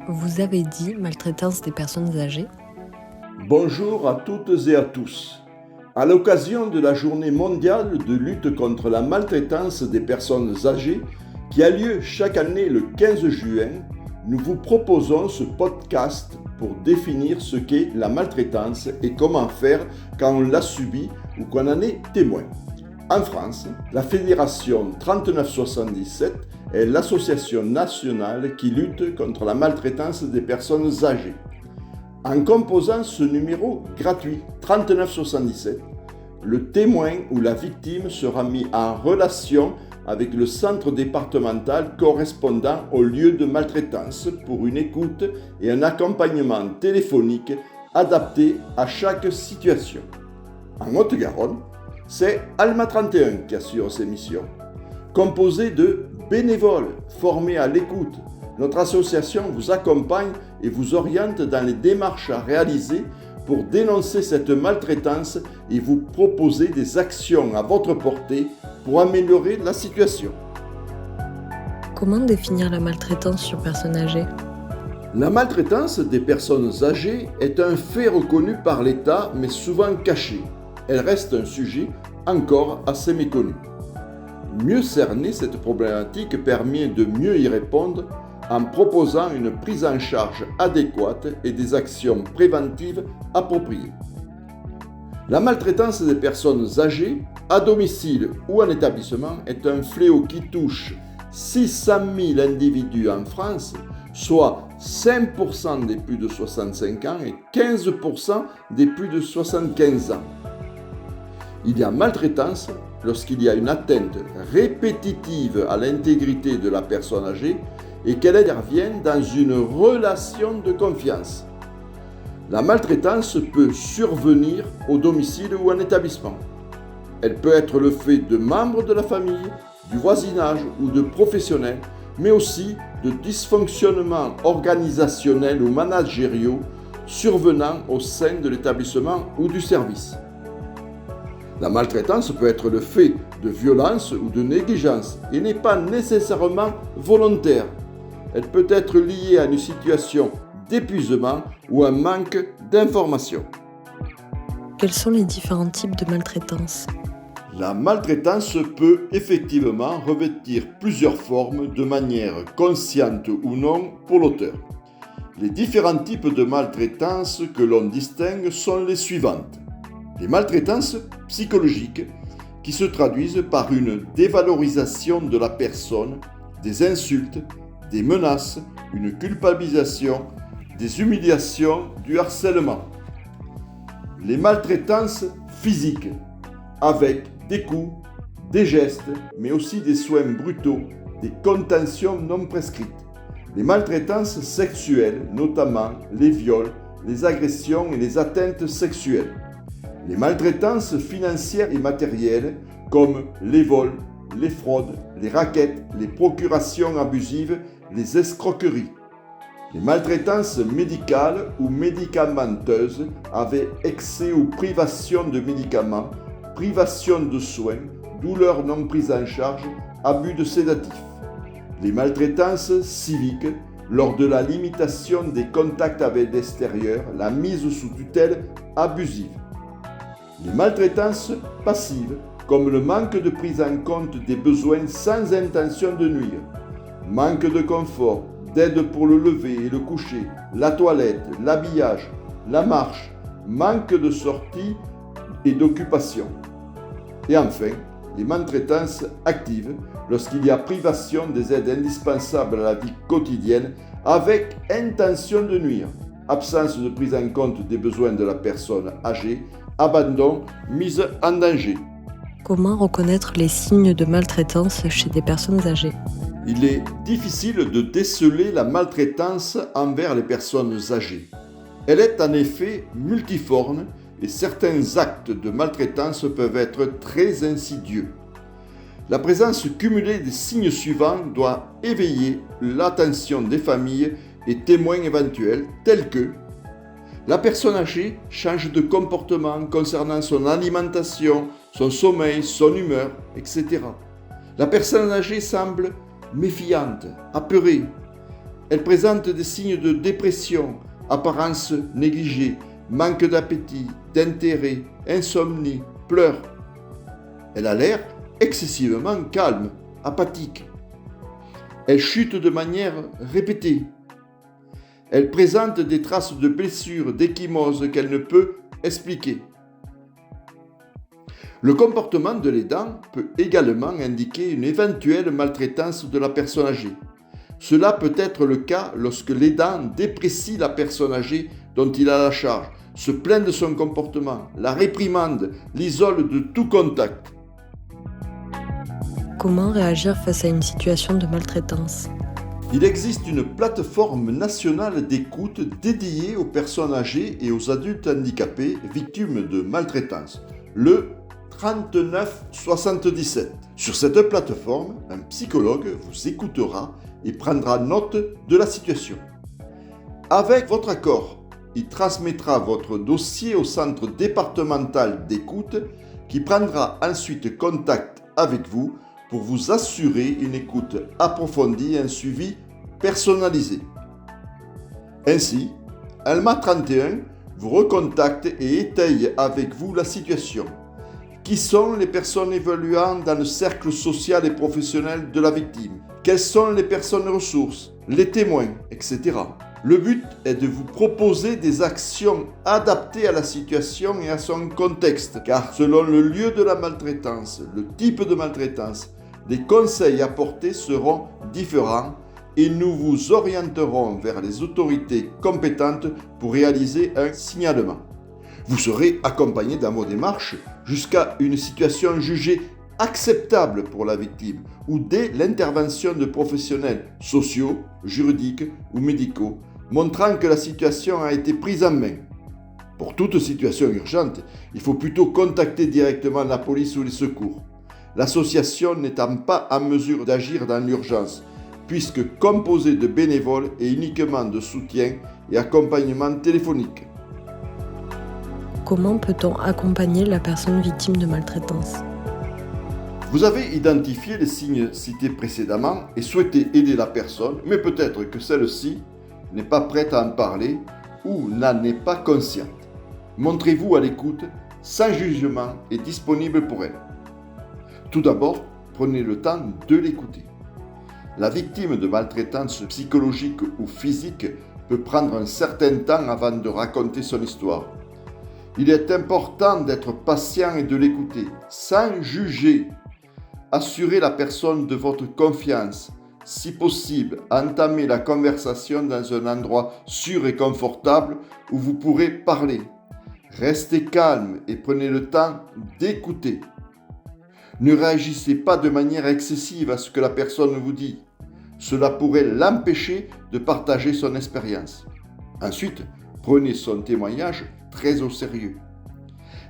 Vous avez dit maltraitance des personnes âgées. Bonjour à toutes et à tous. À l'occasion de la journée mondiale de lutte contre la maltraitance des personnes âgées, qui a lieu chaque année le 15 juin, nous vous proposons ce podcast pour définir ce qu'est la maltraitance et comment faire quand on l'a subie ou qu'on en est témoin. En France, la Fédération 3977 est l'association nationale qui lutte contre la maltraitance des personnes âgées. En composant ce numéro gratuit 3977, le témoin ou la victime sera mis en relation avec le centre départemental correspondant au lieu de maltraitance pour une écoute et un accompagnement téléphonique adapté à chaque situation. En Haute-Garonne, c'est Alma 31 qui assure ces missions. Composée de bénévoles formés à l'écoute, notre association vous accompagne et vous oriente dans les démarches à réaliser pour dénoncer cette maltraitance et vous proposer des actions à votre portée pour améliorer la situation. Comment définir la maltraitance sur personnes âgées ? La maltraitance des personnes âgées est un fait reconnu par l'État mais souvent caché. Elle reste un sujet encore assez méconnu. Mieux cerner cette problématique permet de mieux y répondre en proposant une prise en charge adéquate et des actions préventives appropriées. La maltraitance des personnes âgées, à domicile ou en établissement, est un fléau qui touche 600 000 individus en France, soit 5% des plus de 65 ans et 15% des plus de 75 ans. Il y a maltraitance lorsqu'il y a une atteinte répétitive à l'intégrité de la personne âgée et qu'elle intervient dans une relation de confiance. La maltraitance peut survenir au domicile ou en établissement. Elle peut être le fait de membres de la famille, du voisinage ou de professionnels, mais aussi de dysfonctionnements organisationnels ou managériaux survenant au sein de l'établissement ou du service. La maltraitance peut être le fait de violences ou de négligence et n'est pas nécessairement volontaire. Elle peut être liée à une situation d'épuisement ou un manque d'information. Quels sont les différents types de maltraitance ? La maltraitance peut effectivement revêtir plusieurs formes de manière consciente ou non pour l'auteur. Les différents types de maltraitance que l'on distingue sont les suivantes. Les maltraitances psychologiques qui se traduisent par une dévalorisation de la personne, des insultes, des menaces, une culpabilisation, des humiliations, du harcèlement. Les maltraitances physiques avec des coups, des gestes, mais aussi des soins brutaux, des contentions non prescrites. Les maltraitances sexuelles, notamment les viols, les agressions et les atteintes sexuelles. Les maltraitances financières et matérielles comme les vols, les fraudes, les rackets, les procurations abusives, les escroqueries. Les maltraitances médicales ou médicamenteuses avec excès ou privation de médicaments, privation de soins, douleurs non prises en charge, abus de sédatifs. Les maltraitances civiques lors de la limitation des contacts avec l'extérieur, la mise sous tutelle abusive. Les maltraitances passives, comme le manque de prise en compte des besoins sans intention de nuire, manque de confort, d'aide pour le lever et le coucher, la toilette, l'habillage, la marche, manque de sortie et d'occupation. Et enfin, les maltraitances actives, lorsqu'il y a privation des aides indispensables à la vie quotidienne avec intention de nuire, absence de prise en compte des besoins de la personne âgée, abandon, mise en danger. Comment reconnaître les signes de maltraitance chez des personnes âgées ? Il est difficile de déceler la maltraitance envers les personnes âgées. Elle est en effet multiforme et certains actes de maltraitance peuvent être très insidieux. La présence cumulée des signes suivants doit éveiller l'attention des familles et témoins éventuels tels que la personne âgée change de comportement concernant son alimentation, son sommeil, son humeur, etc. La personne âgée semble méfiante, apeurée. Elle présente des signes de dépression, apparence négligée, manque d'appétit, d'intérêt, insomnie, pleurs. Elle a l'air excessivement calme, apathique. Elle chute de manière répétée. Elle présente des traces de blessures, d'ecchymoses qu'elle ne peut expliquer. Le comportement de l'aidant peut également indiquer une éventuelle maltraitance de la personne âgée. Cela peut être le cas lorsque l'aidant déprécie la personne âgée dont il a la charge, se plaint de son comportement, la réprimande, l'isole de tout contact. Comment réagir face à une situation de maltraitance ? Il existe une plateforme nationale d'écoute dédiée aux personnes âgées et aux adultes handicapés victimes de maltraitance, le 3977. Sur cette plateforme, un psychologue vous écoutera et prendra note de la situation. Avec votre accord, il transmettra votre dossier au centre départemental d'écoute qui prendra ensuite contact avec vous pour vous assurer une écoute approfondie et un suivi personnalisé. Ainsi, Alma 31 vous recontacte et étaye avec vous la situation. Qui sont les personnes évoluant dans le cercle social et professionnel de la victime? Quelles sont les personnes ressources, les témoins, etc. Le but est de vous proposer des actions adaptées à la situation et à son contexte, car selon le lieu de la maltraitance, le type de maltraitance, les conseils apportés seront différents et nous vous orienterons vers les autorités compétentes pour réaliser un signalement. Vous serez accompagné dans vos démarches jusqu'à une situation jugée acceptable pour la victime ou dès l'intervention de professionnels sociaux, juridiques ou médicaux, montrant que la situation a été prise en main. Pour toute situation urgente, il faut plutôt contacter directement la police ou les secours. L'association n'étant pas en mesure d'agir dans l'urgence, puisque composée de bénévoles et uniquement de soutien et accompagnement téléphonique. Comment peut-on accompagner la personne victime de maltraitance ? Vous avez identifié les signes cités précédemment et souhaitez aider la personne, mais peut-être que celle-ci n'est pas prête à en parler ou n'en est pas consciente. Montrez-vous à l'écoute, sans jugement et disponible pour elle. Tout d'abord, prenez le temps de l'écouter. La victime de maltraitance psychologique ou physique peut prendre un certain temps avant de raconter son histoire. Il est important d'être patient et de l'écouter, sans juger. Assurez la personne de votre confiance. Si possible, entamez la conversation dans un endroit sûr et confortable où vous pourrez parler. Restez calme et prenez le temps d'écouter. Ne réagissez pas de manière excessive à ce que la personne vous dit. Cela pourrait l'empêcher de partager son expérience. Ensuite, prenez son témoignage très au sérieux.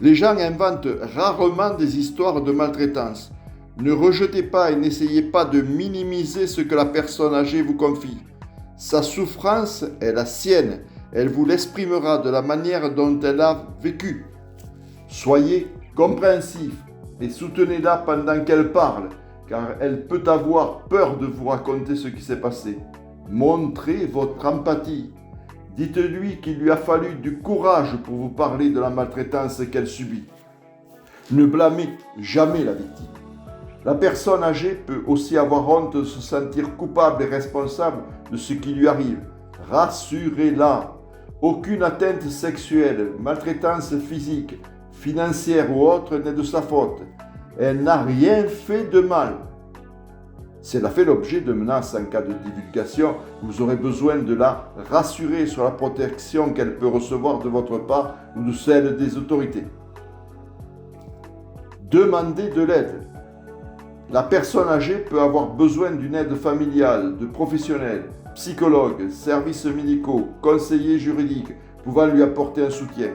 Les gens inventent rarement des histoires de maltraitance. Ne rejetez pas et n'essayez pas de minimiser ce que la personne âgée vous confie. Sa souffrance est la sienne. Elle vous l'exprimera de la manière dont elle a vécu. Soyez compréhensif et soutenez-la pendant qu'elle parle, car elle peut avoir peur de vous raconter ce qui s'est passé. Montrez votre empathie. Dites-lui qu'il lui a fallu du courage pour vous parler de la maltraitance qu'elle subit. Ne blâmez jamais la victime. La personne âgée peut aussi avoir honte de se sentir coupable et responsable de ce qui lui arrive. Rassurez-la. Aucune atteinte sexuelle, maltraitance physique, financière ou autre n'est de sa faute. Elle n'a rien fait de mal. Si elle a fait l'objet de menaces en cas de divulgation, vous aurez besoin de la rassurer sur la protection qu'elle peut recevoir de votre part ou de celle des autorités. Demandez de l'aide. La personne âgée peut avoir besoin d'une aide familiale, de professionnels, psychologues, services médicaux, conseillers juridiques pouvant lui apporter un soutien.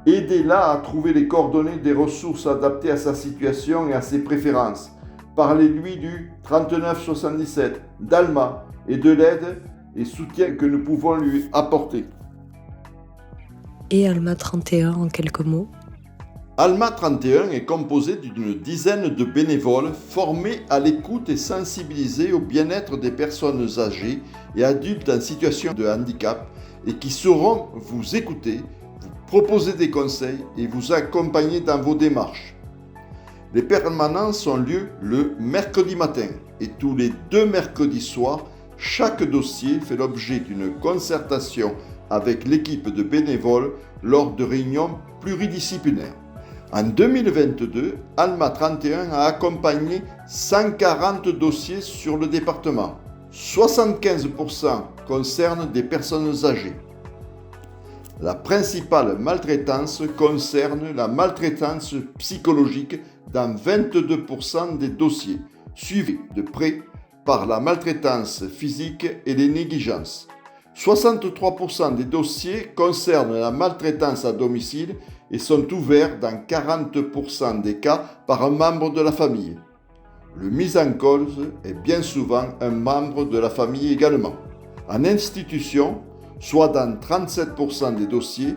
Aidez-la à trouver les coordonnées des ressources adaptées à sa situation et à ses préférences. Parlez-lui du 3977, d'Alma et de l'aide et soutien que nous pouvons lui apporter. Et Alma 31 en quelques mots. Alma 31 est composé d'une dizaine de bénévoles formés à l'écoute et sensibilisés au bien-être des personnes âgées et adultes en situation de handicap et qui sauront vous écouter, vous proposer des conseils et vous accompagner dans vos démarches. Les permanences ont lieu le mercredi matin et tous les 2 mercredis soirs, chaque dossier fait l'objet d'une concertation avec l'équipe de bénévoles lors de réunions pluridisciplinaires. En 2022, Alma 31 a accompagné 140 dossiers sur le département. 75% concernent des personnes âgées. La principale maltraitance concerne la maltraitance psychologique dans 22% des dossiers, suivi de près par la maltraitance physique et les négligences. 63% des dossiers concernent la maltraitance à domicile et sont ouverts dans 40% des cas par un membre de la famille. Le mis en cause est bien souvent un membre de la famille également. En institution, soit dans 37% des dossiers,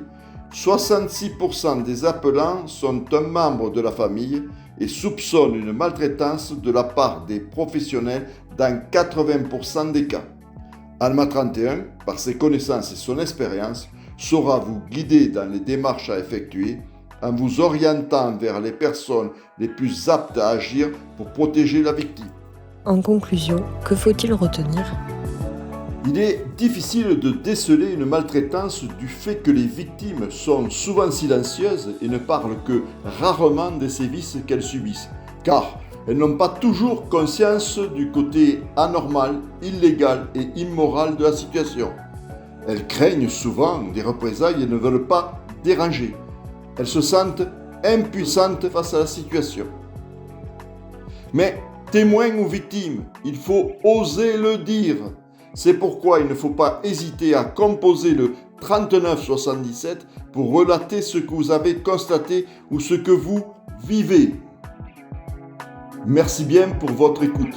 66% des appelants sont un membre de la famille et soupçonnent une maltraitance de la part des professionnels dans 80% des cas. Alma 31, par ses connaissances et son expérience, saura vous guider dans les démarches à effectuer en vous orientant vers les personnes les plus aptes à agir pour protéger la victime. En conclusion, que faut-il retenir ? Il est difficile de déceler une maltraitance du fait que les victimes sont souvent silencieuses et ne parlent que rarement des sévices qu'elles subissent, car elles n'ont pas toujours conscience du côté anormal, illégal et immoral de la situation. Elles craignent souvent des représailles et ne veulent pas déranger. Elles se sentent impuissantes face à la situation. Mais témoins ou victimes, il faut oser le dire. C'est pourquoi il ne faut pas hésiter à composer le 3977 pour relater ce que vous avez constaté ou ce que vous vivez. Merci bien pour votre écoute.